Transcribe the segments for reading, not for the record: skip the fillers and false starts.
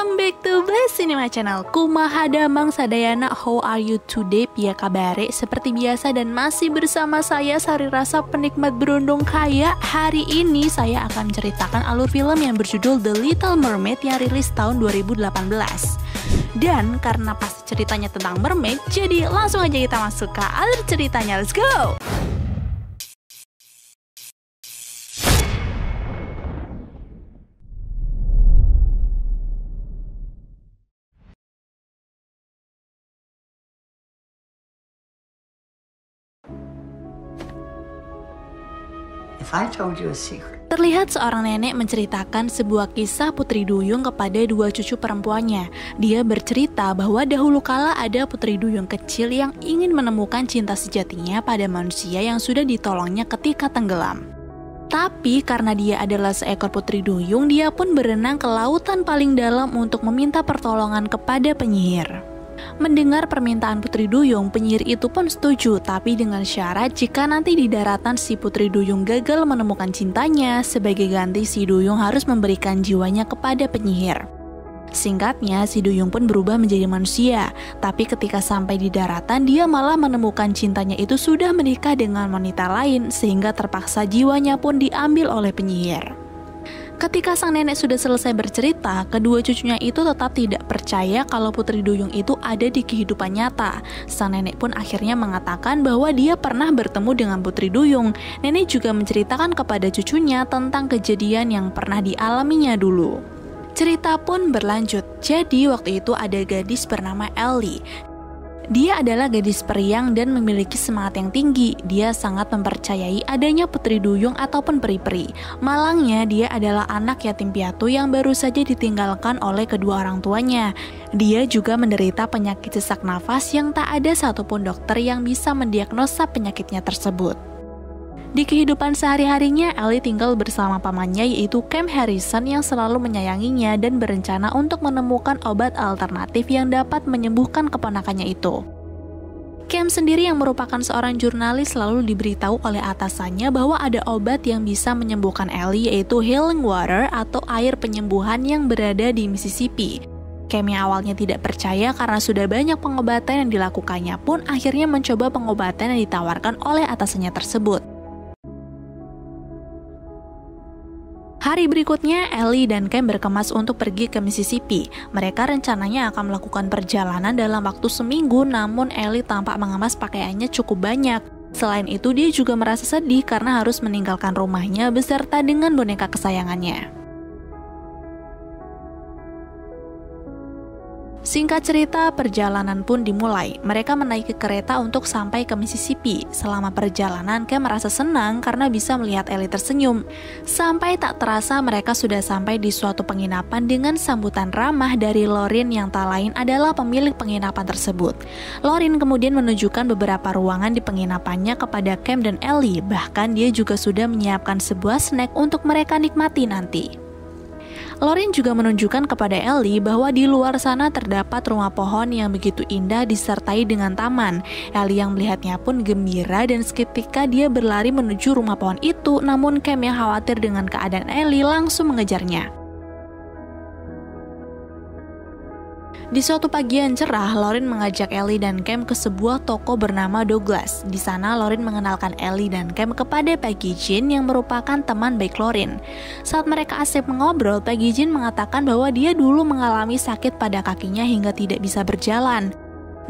Welcome back to Blast Cinema Channel. Kumaha damang sadayana, how are you today? Pia kabare, seperti biasa dan masih bersama saya Sari Rasa, penikmat berundung kaya. Hari ini saya akan menceritakan alur film yang berjudul The Little Mermaid yang rilis tahun 2018. Dan karena pasti ceritanya tentang mermaid, jadi langsung aja kita masuk ke alur ceritanya. Let's go! If I told you a secret. Terlihat seorang nenek menceritakan sebuah kisah putri duyung kepada dua cucu perempuannya. Dia bercerita bahwa dahulu kala ada putri duyung kecil yang ingin menemukan cinta sejatinya pada manusia yang sudah ditolongnya ketika tenggelam. Tapi karena dia adalah seekor putri duyung, dia pun berenang ke lautan paling dalam untuk meminta pertolongan kepada penyihir. Mendengar permintaan putri duyung, penyihir itu pun setuju, tapi dengan syarat jika nanti di daratan si putri duyung gagal menemukan cintanya, sebagai ganti si duyung harus memberikan jiwanya kepada penyihir. Singkatnya, si duyung pun berubah menjadi manusia, tapi ketika sampai di daratan dia malah menemukan cintanya itu sudah menikah dengan wanita lain, sehingga terpaksa jiwanya pun diambil oleh penyihir. Ketika sang nenek sudah selesai bercerita, kedua cucunya itu tetap tidak percaya kalau putri duyung itu ada di kehidupan nyata. Sang nenek pun akhirnya mengatakan bahwa dia pernah bertemu dengan putri duyung. Nenek juga menceritakan kepada cucunya tentang kejadian yang pernah dialaminya dulu. Cerita pun berlanjut. Jadi waktu itu ada gadis bernama Ellie. Dia adalah gadis periang dan memiliki semangat yang tinggi. Dia sangat mempercayai adanya putri duyung ataupun peri-peri. Malangnya, dia adalah anak yatim piatu yang baru saja ditinggalkan oleh kedua orang tuanya. Dia juga menderita penyakit sesak nafas yang tak ada satupun dokter yang bisa mendiagnosa penyakitnya tersebut. Di kehidupan sehari-harinya, Ellie tinggal bersama pamannya yaitu Cam Harrison yang selalu menyayanginya dan berencana untuk menemukan obat alternatif yang dapat menyembuhkan keponakannya itu. Cam sendiri yang merupakan seorang jurnalis selalu diberitahu oleh atasannya bahwa ada obat yang bisa menyembuhkan Ellie yaitu healing water atau air penyembuhan yang berada di Mississippi. Cam yang awalnya tidak percaya karena sudah banyak pengobatan yang dilakukannya pun akhirnya mencoba pengobatan yang ditawarkan oleh atasannya tersebut. Hari berikutnya, Ellie dan Cam berkemas untuk pergi ke Mississippi. Mereka rencananya akan melakukan perjalanan dalam waktu seminggu, namun Ellie tampak mengemas pakaiannya cukup banyak. Selain itu, dia juga merasa sedih karena harus meninggalkan rumahnya beserta dengan boneka kesayangannya. Singkat cerita, perjalanan pun dimulai. Mereka menaiki kereta untuk sampai ke Mississippi. Selama perjalanan, Cam merasa senang karena bisa melihat Ellie tersenyum. Sampai tak terasa mereka sudah sampai di suatu penginapan dengan sambutan ramah dari Lorin yang tak lain adalah pemilik penginapan tersebut. Lorin kemudian menunjukkan beberapa ruangan di penginapannya kepada Cam dan Ellie. Bahkan dia juga sudah menyiapkan sebuah snack untuk mereka nikmati nanti. Lorin juga menunjukkan kepada Ellie bahwa di luar sana terdapat rumah pohon yang begitu indah disertai dengan taman. Ellie yang melihatnya pun gembira dan seketika dia berlari menuju rumah pohon itu, namun Cam yang khawatir dengan keadaan Ellie langsung mengejarnya. Di suatu pagi yang cerah, Lorin mengajak Ellie dan Cam ke sebuah toko bernama Douglas. Di sana, Lorin mengenalkan Ellie dan Cam kepada Peggy Jean yang merupakan teman baik Lorin. Saat mereka asik mengobrol, Peggy Jean mengatakan bahwa dia dulu mengalami sakit pada kakinya hingga tidak bisa berjalan.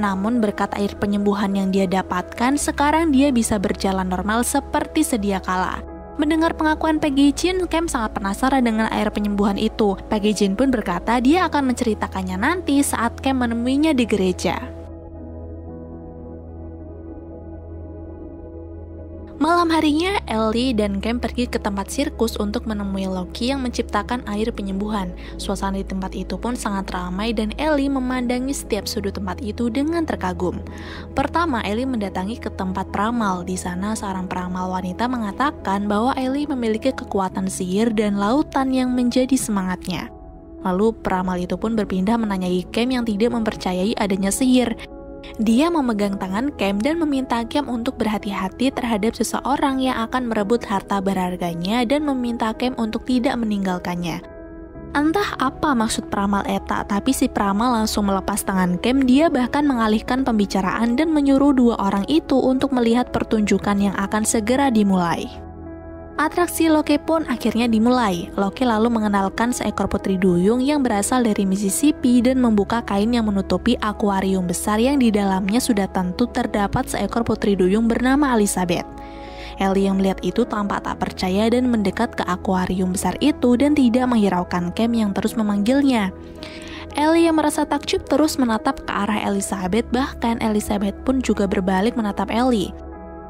Namun berkat air penyembuhan yang dia dapatkan, sekarang dia bisa berjalan normal seperti sedia kala. Mendengar pengakuan Peggy Jean, Cam sangat penasaran dengan air penyembuhan itu. Peggy Jean pun berkata dia akan menceritakannya nanti saat Cam menemuinya di gereja. Malam harinya, Ellie dan Cam pergi ke tempat sirkus untuk menemui Loki yang menciptakan air penyembuhan. Suasana di tempat itu pun sangat ramai dan Ellie memandangi setiap sudut tempat itu dengan terkagum. Pertama, Ellie mendatangi ke tempat peramal. Di sana, seorang peramal wanita mengatakan bahwa Ellie memiliki kekuatan sihir dan lautan yang menjadi semangatnya. Lalu, peramal itu pun berpindah menanyai Cam yang tidak mempercayai adanya sihir. Dia memegang tangan Cam dan meminta Cam untuk berhati-hati terhadap seseorang yang akan merebut harta berharganya dan meminta Cam untuk tidak meninggalkannya. Entah apa maksud peramal eta, tapi si peramal langsung melepas tangan Cam. Dia bahkan mengalihkan pembicaraan dan menyuruh dua orang itu untuk melihat pertunjukan yang akan segera dimulai. Atraksi Loki pun akhirnya dimulai. Loki lalu mengenalkan seekor putri duyung yang berasal dari Mississippi dan membuka kain yang menutupi akuarium besar yang di dalamnya sudah tentu terdapat seekor putri duyung bernama Elizabeth. Ellie yang melihat itu tampak tak percaya dan mendekat ke akuarium besar itu dan tidak menghiraukan Cam yang terus memanggilnya. Ellie yang merasa takjub terus menatap ke arah Elizabeth, bahkan Elizabeth pun juga berbalik menatap Ellie.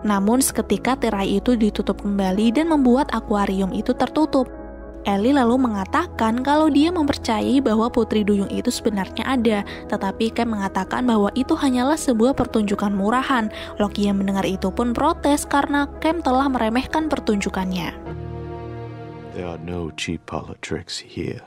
Namun seketika tirai itu ditutup kembali dan membuat akuarium itu tertutup. Ellie lalu mengatakan kalau dia mempercayai bahwa putri duyung itu sebenarnya ada, tetapi Cam mengatakan bahwa itu hanyalah sebuah pertunjukan murahan. Loki yang mendengar itu pun protes karena Cam telah meremehkan pertunjukannya. There are no cheap parlor tricks here.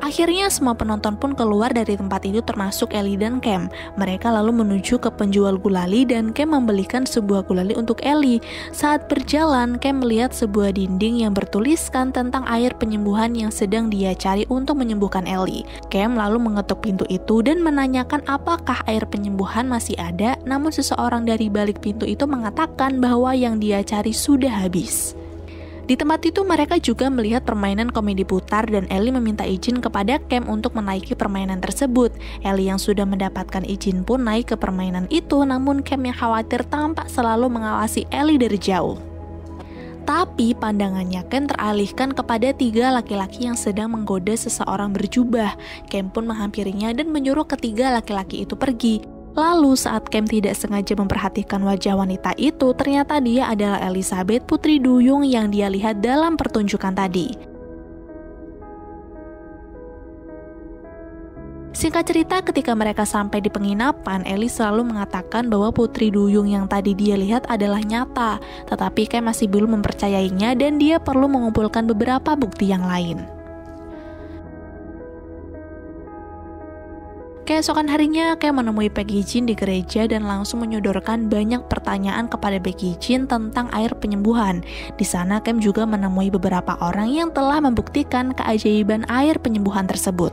Akhirnya semua penonton pun keluar dari tempat itu termasuk Ellie dan Cam. Mereka lalu menuju ke penjual gulali dan Cam membelikan sebuah gulali untuk Ellie. Saat berjalan, Cam melihat sebuah dinding yang bertuliskan tentang air penyembuhan yang sedang dia cari untuk menyembuhkan Ellie. Cam lalu mengetuk pintu itu dan menanyakan apakah air penyembuhan masih ada, namun seseorang dari balik pintu itu mengatakan bahwa yang dia cari sudah habis. Di tempat itu mereka juga melihat permainan komedi putar dan Ellie meminta izin kepada Cam untuk menaiki permainan tersebut. Ellie yang sudah mendapatkan izin pun naik ke permainan itu, namun Cam yang khawatir tampak selalu mengawasi Ellie dari jauh. Tapi pandangannya Cam teralihkan kepada tiga laki-laki yang sedang menggoda seseorang berjubah. Cam pun menghampirinya dan menyuruh ketiga laki-laki itu pergi. Lalu saat Cam tidak sengaja memperhatikan wajah wanita itu, ternyata dia adalah Elizabeth, putri duyung yang dia lihat dalam pertunjukan tadi. Singkat cerita, ketika mereka sampai di penginapan, Ellie selalu mengatakan bahwa putri duyung yang tadi dia lihat adalah nyata, tetapi Cam masih belum mempercayainya dan dia perlu mengumpulkan beberapa bukti yang lain. Keesokan harinya, Cam menemui Peggy Jean di gereja dan langsung menyodorkan banyak pertanyaan kepada Peggy Jean tentang air penyembuhan. Di sana, Cam juga menemui beberapa orang yang telah membuktikan keajaiban air penyembuhan tersebut.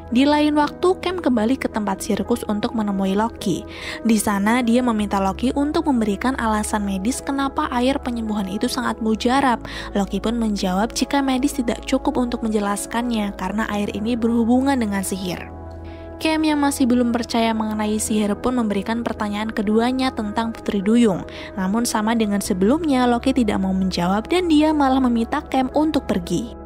Di lain waktu, Cam kembali ke tempat sirkus untuk menemui Loki. Di sana, dia meminta Loki untuk memberikan alasan medis kenapa air penyembuhan itu sangat mujarab. Loki pun menjawab jika medis tidak cukup untuk menjelaskannya karena air ini berhubungan dengan sihir. Cam yang masih belum percaya mengenai sihir pun memberikan pertanyaan keduanya tentang putri duyung. Namun sama dengan sebelumnya, Loki tidak mau menjawab dan dia malah meminta Cam untuk pergi.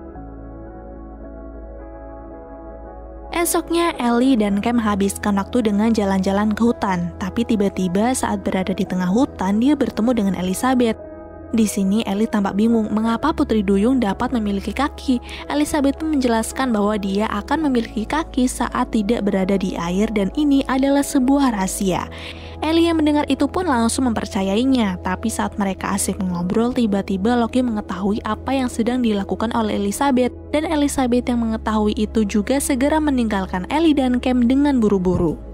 Esoknya, Ellie dan Cam habiskan waktu dengan jalan-jalan ke hutan. Tapi tiba-tiba saat berada di tengah hutan, dia bertemu dengan Elizabeth. Di sini Ellie tampak bingung mengapa putri duyung dapat memiliki kaki. Elizabeth pun menjelaskan bahwa dia akan memiliki kaki saat tidak berada di air dan ini adalah sebuah rahasia. Ellie yang mendengar itu pun langsung mempercayainya, tapi saat mereka asik mengobrol, tiba-tiba Loki mengetahui apa yang sedang dilakukan oleh Elizabeth, dan Elizabeth yang mengetahui itu juga segera meninggalkan Ellie dan Cam dengan buru-buru.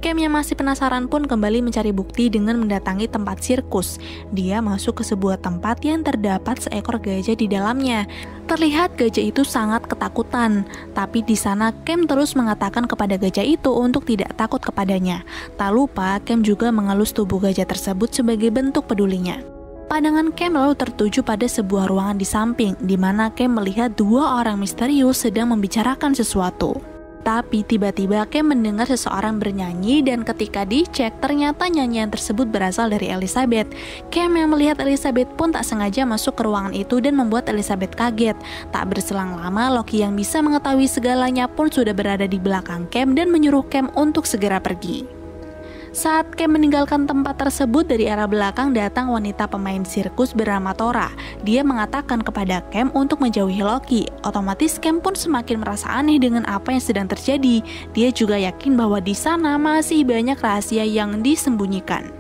Cam yang masih penasaran pun kembali mencari bukti dengan mendatangi tempat sirkus. Dia masuk ke sebuah tempat yang terdapat seekor gajah di dalamnya. Terlihat gajah itu sangat ketakutan, tapi di sana Cam terus mengatakan kepada gajah itu untuk tidak takut kepadanya. Tak lupa, Cam juga mengelus tubuh gajah tersebut sebagai bentuk pedulinya. Pandangan Cam lalu tertuju pada sebuah ruangan di samping, di mana Cam melihat dua orang misterius sedang membicarakan sesuatu. Tapi tiba-tiba Cam mendengar seseorang bernyanyi dan ketika dicek ternyata nyanyian tersebut berasal dari Elizabeth. Cam yang melihat Elizabeth pun tak sengaja masuk ke ruangan itu dan membuat Elizabeth kaget. Tak berselang lama, Loki yang bisa mengetahui segalanya pun sudah berada di belakang Cam dan menyuruh Cam untuk segera pergi. Saat Cam meninggalkan tempat tersebut, dari arah belakang datang wanita pemain sirkus bernama Tora. Dia mengatakan kepada Cam untuk menjauhi Loki. Otomatis Cam pun semakin merasa aneh dengan apa yang sedang terjadi. Dia juga yakin bahwa di sana masih banyak rahasia yang disembunyikan.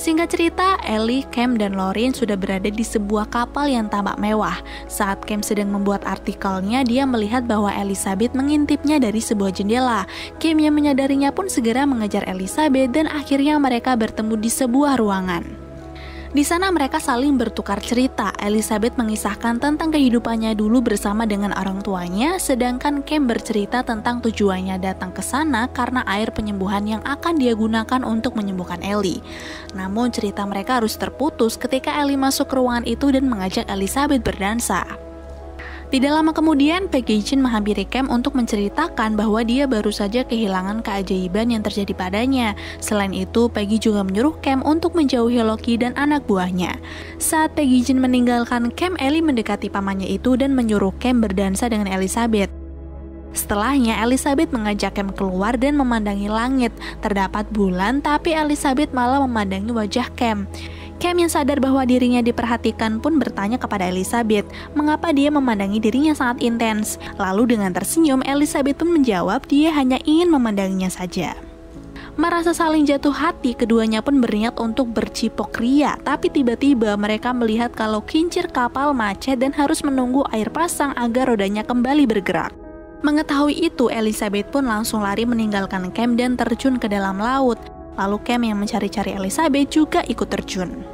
Singkat cerita, Ellie, Cam, dan Lauren sudah berada di sebuah kapal yang tampak mewah. Saat Cam sedang membuat artikelnya, dia melihat bahwa Elizabeth mengintipnya dari sebuah jendela. Cam yang menyadarinya pun segera mengejar Elizabeth dan akhirnya mereka bertemu di sebuah ruangan. Di sana mereka saling bertukar cerita. Elizabeth mengisahkan tentang kehidupannya dulu bersama dengan orang tuanya, sedangkan Cam bercerita tentang tujuannya datang ke sana karena air penyembuhan yang akan dia gunakan untuk menyembuhkan Ellie. Namun cerita mereka harus terputus ketika Ellie masuk ke ruangan itu dan mengajak Elizabeth berdansa. Tidak lama kemudian, Peggy Jean menghampiri Cam untuk menceritakan bahwa dia baru saja kehilangan keajaiban yang terjadi padanya. Selain itu, Peggy juga menyuruh Cam untuk menjauhi Loki dan anak buahnya. Saat Peggy Jean meninggalkan Cam, Ellie mendekati pamannya itu dan menyuruh Cam berdansa dengan Elizabeth. Setelahnya, Elizabeth mengajak Cam keluar dan memandangi langit. Terdapat bulan, tapi Elizabeth malah memandangi wajah Cam. Cam yang sadar bahwa dirinya diperhatikan pun bertanya kepada Elizabeth mengapa dia memandangi dirinya sangat intens. Lalu dengan tersenyum, Elizabeth pun menjawab dia hanya ingin memandanginya saja. Merasa saling jatuh hati, keduanya pun berniat untuk bercipok ria, tapi tiba-tiba mereka melihat kalau kincir kapal macet dan harus menunggu air pasang agar rodanya kembali bergerak. Mengetahui itu, Elizabeth pun langsung lari meninggalkan Cam dan terjun ke dalam laut. Lalu Cam yang mencari-cari Elizabeth juga ikut terjun.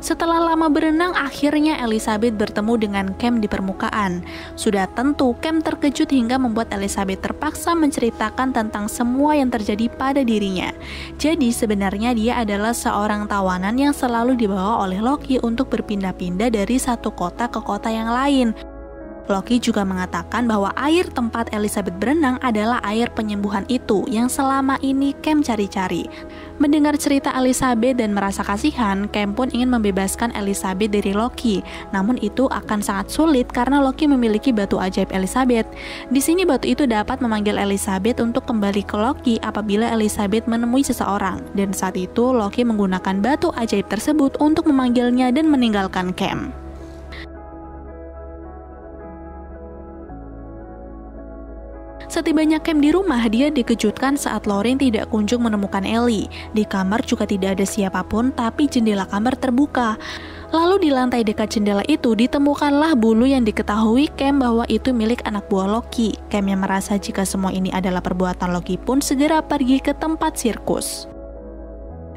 Setelah lama berenang, akhirnya Elizabeth bertemu dengan Cam di permukaan. Sudah tentu Cam terkejut hingga membuat Elizabeth terpaksa menceritakan tentang semua yang terjadi pada dirinya. Jadi sebenarnya dia adalah seorang tawanan yang selalu dibawa oleh Loki untuk berpindah-pindah dari satu kota ke kota yang lain. Loki juga mengatakan bahwa air tempat Elizabeth berenang adalah air penyembuhan itu yang selama ini Cam cari-cari. Mendengar cerita Elizabeth dan merasa kasihan, Cam pun ingin membebaskan Elizabeth dari Loki. Namun itu akan sangat sulit karena Loki memiliki batu ajaib Elizabeth. Di sini batu itu dapat memanggil Elizabeth untuk kembali ke Loki apabila Elizabeth menemui seseorang. Dan saat itu Loki menggunakan batu ajaib tersebut untuk memanggilnya dan meninggalkan Cam. Setibanya Cam di rumah, dia dikejutkan saat Lauren tidak kunjung menemukan Ellie. Di kamar juga tidak ada siapapun, tapi jendela kamar terbuka. Lalu di lantai dekat jendela itu ditemukanlah bulu yang diketahui Cam bahwa itu milik anak buah Loki. Cam yang merasa jika semua ini adalah perbuatan Loki pun segera pergi ke tempat sirkus.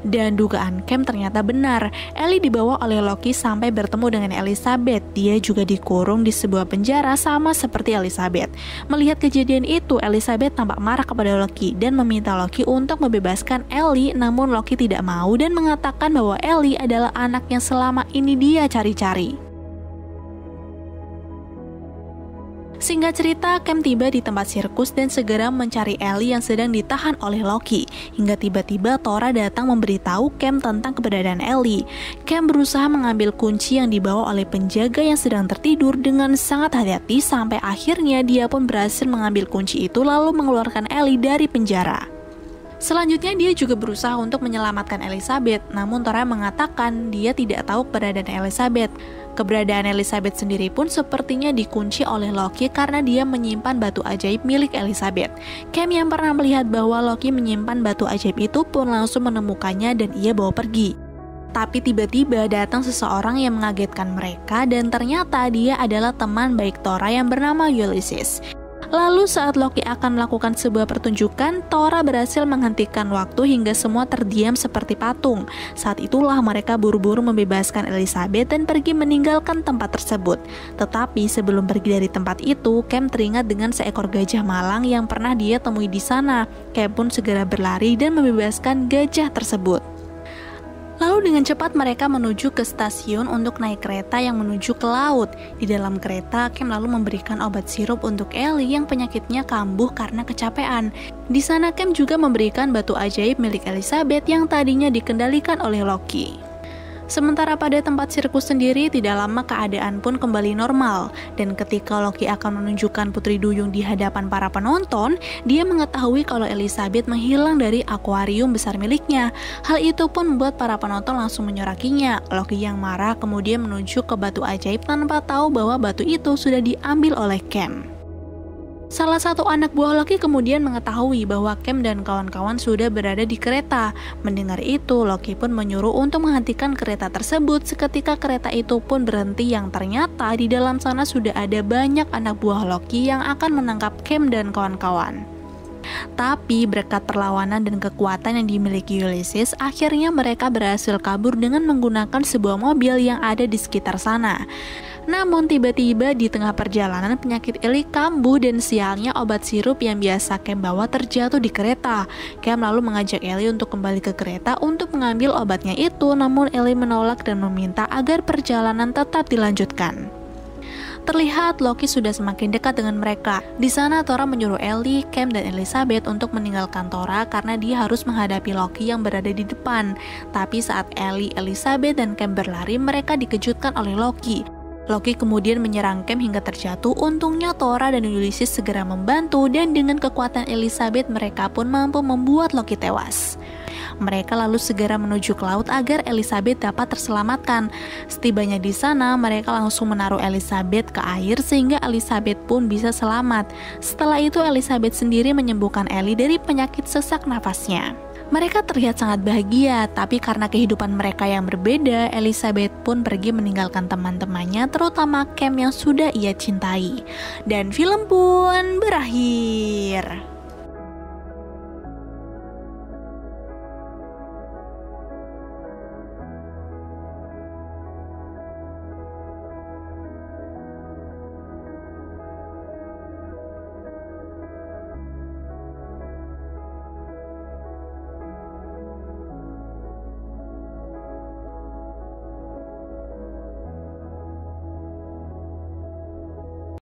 Dan dugaan Cam ternyata benar. Ellie dibawa oleh Loki sampai bertemu dengan Elizabeth. Dia juga dikurung di sebuah penjara sama seperti Elizabeth. Melihat kejadian itu, Elizabeth tampak marah kepada Loki dan meminta Loki untuk membebaskan Ellie. Namun Loki tidak mau dan mengatakan bahwa Ellie adalah anak yang selama ini dia cari-cari. Singkat cerita, Cam tiba di tempat sirkus dan segera mencari Ellie yang sedang ditahan oleh Loki. Hingga tiba-tiba Thora datang memberitahu Cam tentang keberadaan Ellie. Cam berusaha mengambil kunci yang dibawa oleh penjaga yang sedang tertidur dengan sangat hati-hati sampai akhirnya dia pun berhasil mengambil kunci itu lalu mengeluarkan Ellie dari penjara. Selanjutnya dia juga berusaha untuk menyelamatkan Elizabeth, namun Thora mengatakan dia tidak tahu keberadaan Elizabeth. Keberadaan Elizabeth sendiri pun sepertinya dikunci oleh Loki karena dia menyimpan batu ajaib milik Elizabeth. Cam yang pernah melihat bahwa Loki menyimpan batu ajaib itu pun langsung menemukannya dan ia bawa pergi. Tapi tiba-tiba datang seseorang yang mengagetkan mereka dan ternyata dia adalah teman baik Thora yang bernama Ulysses. Lalu saat Loki akan melakukan sebuah pertunjukan, Thora berhasil menghentikan waktu hingga semua terdiam seperti patung. Saat itulah mereka buru-buru membebaskan Elizabeth dan pergi meninggalkan tempat tersebut. Tetapi sebelum pergi dari tempat itu, Cam teringat dengan seekor gajah malang yang pernah dia temui di sana. Cam pun segera berlari dan membebaskan gajah tersebut. Lalu dengan cepat mereka menuju ke stasiun untuk naik kereta yang menuju ke laut. Di dalam kereta, Cam lalu memberikan obat sirup untuk Ellie yang penyakitnya kambuh karena kecapean. Di sana Cam juga memberikan batu ajaib milik Elizabeth yang tadinya dikendalikan oleh Loki. Sementara pada tempat sirkus sendiri, tidak lama keadaan pun kembali normal. Dan ketika Loki akan menunjukkan Putri Duyung di hadapan para penonton, dia mengetahui kalau Elizabeth menghilang dari akuarium besar miliknya. Hal itu pun membuat para penonton langsung menyorakinya. Loki yang marah kemudian menuju ke batu ajaib tanpa tahu bahwa batu itu sudah diambil oleh Cam. Salah satu anak buah Loki kemudian mengetahui bahwa Cam dan kawan-kawan sudah berada di kereta. Mendengar itu, Loki pun menyuruh untuk menghentikan kereta tersebut. Seketika kereta itu pun berhenti yang ternyata di dalam sana sudah ada banyak anak buah Loki yang akan menangkap Cam dan kawan-kawan. Tapi berkat perlawanan dan kekuatan yang dimiliki Ulysses, akhirnya mereka berhasil kabur dengan menggunakan sebuah mobil yang ada di sekitar sana. Namun tiba-tiba di tengah perjalanan penyakit Ellie kambuh dan sialnya obat sirup yang biasa Cam bawa terjatuh di kereta. Cam lalu mengajak Ellie untuk kembali ke kereta untuk mengambil obatnya itu, namun Ellie menolak dan meminta agar perjalanan tetap dilanjutkan. Terlihat Loki sudah semakin dekat dengan mereka. Di sana Thora menyuruh Ellie, Cam, dan Elizabeth untuk meninggalkan Thora karena dia harus menghadapi Loki yang berada di depan. Tapi saat Ellie, Elizabeth, dan Cam berlari, mereka dikejutkan oleh Loki. Loki kemudian menyerang Cam hingga terjatuh. Untungnya Thora dan Ulysses segera membantu, dan dengan kekuatan Elizabeth mereka pun mampu membuat Loki tewas. Mereka lalu segera menuju ke laut agar Elizabeth dapat terselamatkan. Setibanya di sana, mereka langsung menaruh Elizabeth ke air sehingga Elizabeth pun bisa selamat. Setelah itu Elizabeth sendiri menyembuhkan Ellie dari penyakit sesak nafasnya. Mereka terlihat sangat bahagia, tapi karena kehidupan mereka yang berbeda, Elizabeth pun pergi meninggalkan teman-temannya, terutama Cam yang sudah ia cintai. Dan film pun berakhir.